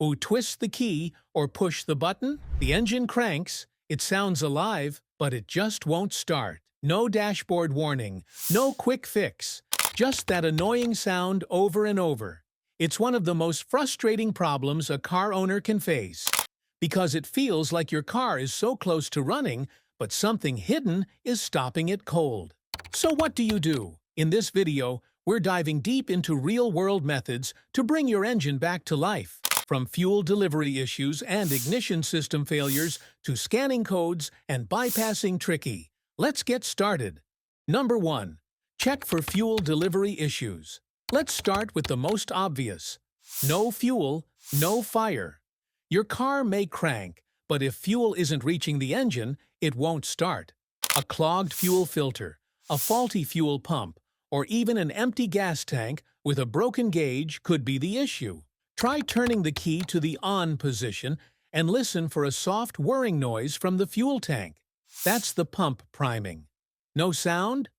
who twists the key or push the button, the engine cranks, it sounds alive, but it just won't start. No dashboard warning, no quick fix, just that annoying sound over and over. It's one of the most frustrating problems a car owner can face, because it feels like your car is so close to running, but something hidden is stopping it cold. So what do? In this video, we're diving deep into real-world methods to bring your engine back to life. From fuel delivery issues and ignition system failures to scanning codes and bypassing tricky. Let's get started. Number 1. Check for fuel delivery issues. Let's start with the most obvious. No fuel, no fire. Your car may crank, but if fuel isn't reaching the engine, it won't start. A clogged fuel filter, a faulty fuel pump, or even an empty gas tank with a broken gauge could be the issue. Try turning the key to the on position and listen for a soft whirring noise from the fuel tank. That's the pump priming. No sound?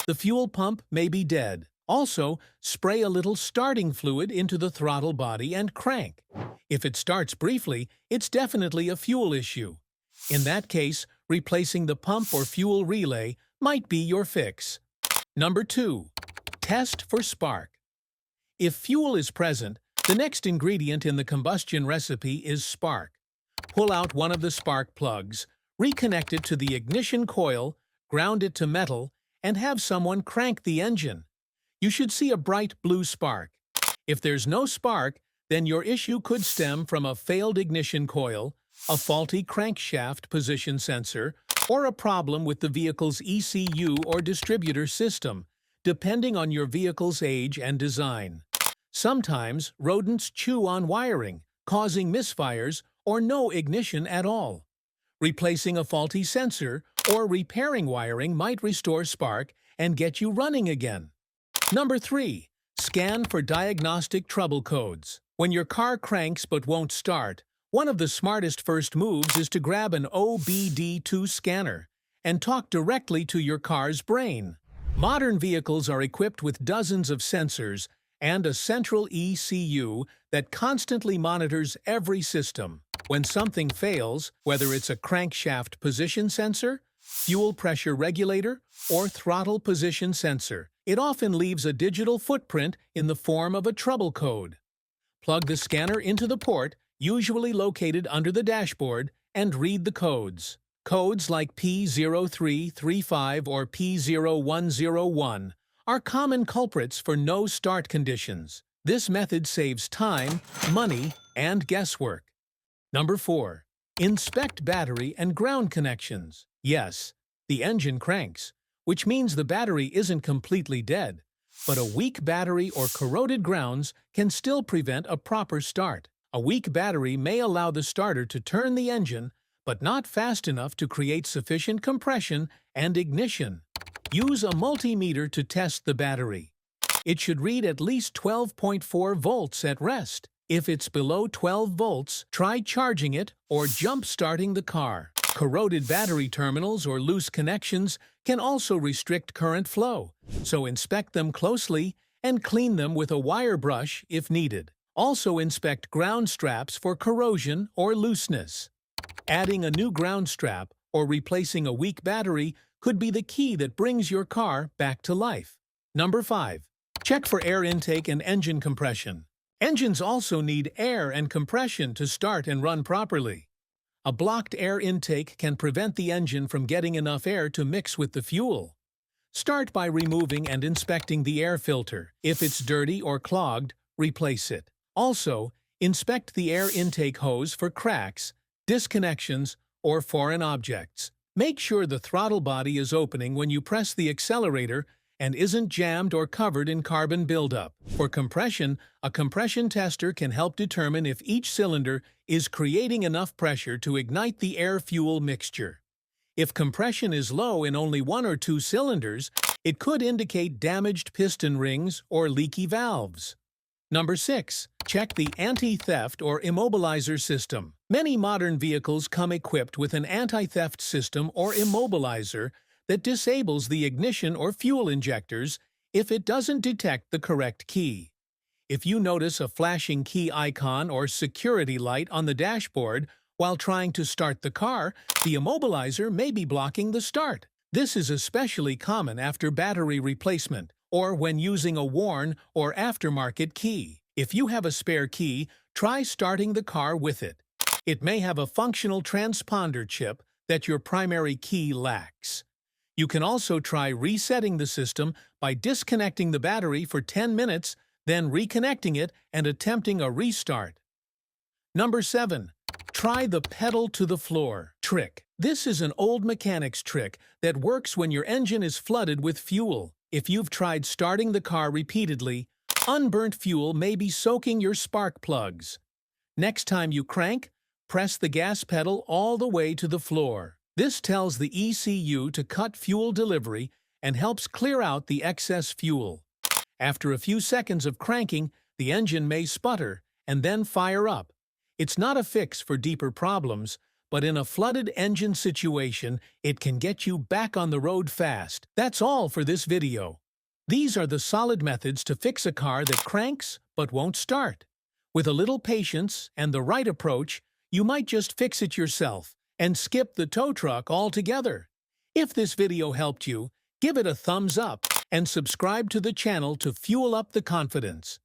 The fuel pump may be dead. Also, spray a little starting fluid into the throttle body and crank. If it starts briefly, it's definitely a fuel issue. In that case, replacing the pump or fuel relay might be your fix. Number 2. Test for spark. If fuel is present, the next ingredient in the combustion recipe is spark. Pull out one of the spark plugs, reconnect it to the ignition coil, ground it to metal, and have someone crank the engine. You should see a bright blue spark. If there's no spark, then your issue could stem from a failed ignition coil, a faulty crankshaft position sensor, or a problem with the vehicle's ECU or distributor system, depending on your vehicle's age and design. Sometimes, rodents chew on wiring, causing misfires or no ignition at all. Replacing a faulty sensor or repairing wiring might restore spark and get you running again. Number 3. Scan for diagnostic trouble codes. When your car cranks but won't start, one of the smartest first moves is to grab an OBD2 scanner and talk directly to your car's brain. Modern vehicles are equipped with dozens of sensors and a central ECU that constantly monitors every system. When something fails, whether it's a crankshaft position sensor, fuel pressure regulator, or throttle position sensor, it often leaves a digital footprint in the form of a trouble code. Plug the scanner into the port, usually located under the dashboard, and read the codes. Codes like P0335 or P0101 are common culprits for no start conditions. This method saves time, money, and guesswork. Number 4. Inspect battery and ground connections. Yes, the engine cranks, which means the battery isn't completely dead, but a weak battery or corroded grounds can still prevent a proper start. A weak battery may allow the starter to turn the engine, but not fast enough to create sufficient compression and ignition. Use a multimeter to test the battery. It should read at least 12.4 volts at rest. If it's below 12 volts, try charging it or jump-starting the car. Corroded battery terminals or loose connections can also restrict current flow, so inspect them closely and clean them with a wire brush if needed. Also inspect ground straps for corrosion or looseness. Adding a new ground strap or replacing a weak battery could be the key that brings your car back to life. Number 5. Check for air intake and engine compression. Engines also need air and compression to start and run properly. A blocked air intake can prevent the engine from getting enough air to mix with the fuel. Start by removing and inspecting the air filter. If it's dirty or clogged, replace it. Also, inspect the air intake hose for cracks, disconnections, or foreign objects. Make sure the throttle body is opening when you press the accelerator and isn't jammed or covered in carbon buildup. For compression, a compression tester can help determine if each cylinder is creating enough pressure to ignite the air-fuel mixture. If compression is low in only 1 or 2 cylinders, it could indicate damaged piston rings or leaky valves. Number 6. Check the anti-theft or Immobiliser system. Many modern vehicles come equipped with an anti-theft system or Immobiliser that disables the ignition or fuel injectors if it doesn't detect the correct key. If you notice a flashing key icon or security light on the dashboard while trying to start the car, the immobilizer may be blocking the start. This is especially common after battery replacement or when using a worn or aftermarket key. If you have a spare key, try starting the car with it. It may have a functional transponder chip that your primary key lacks. You can also try resetting the system by disconnecting the battery for 10 minutes, then reconnecting it and attempting a restart. Number 7. Try the pedal to the floor trick. This is an old mechanic's trick that works when your engine is flooded with fuel. If you've tried starting the car repeatedly, unburnt fuel may be soaking your spark plugs. Next time you crank, press the gas pedal all the way to the floor. This tells the ECU to cut fuel delivery and helps clear out the excess fuel. After a few seconds of cranking, the engine may sputter and then fire up. It's not a fix for deeper problems, but in a flooded engine situation, it can get you back on the road fast. That's all for this video. These are the solid methods to fix a car that cranks but won't start. With a little patience and the right approach, you might just fix it yourself and skip the tow truck altogether. If this video helped you, give it a thumbs up and subscribe to the channel to fuel up the confidence.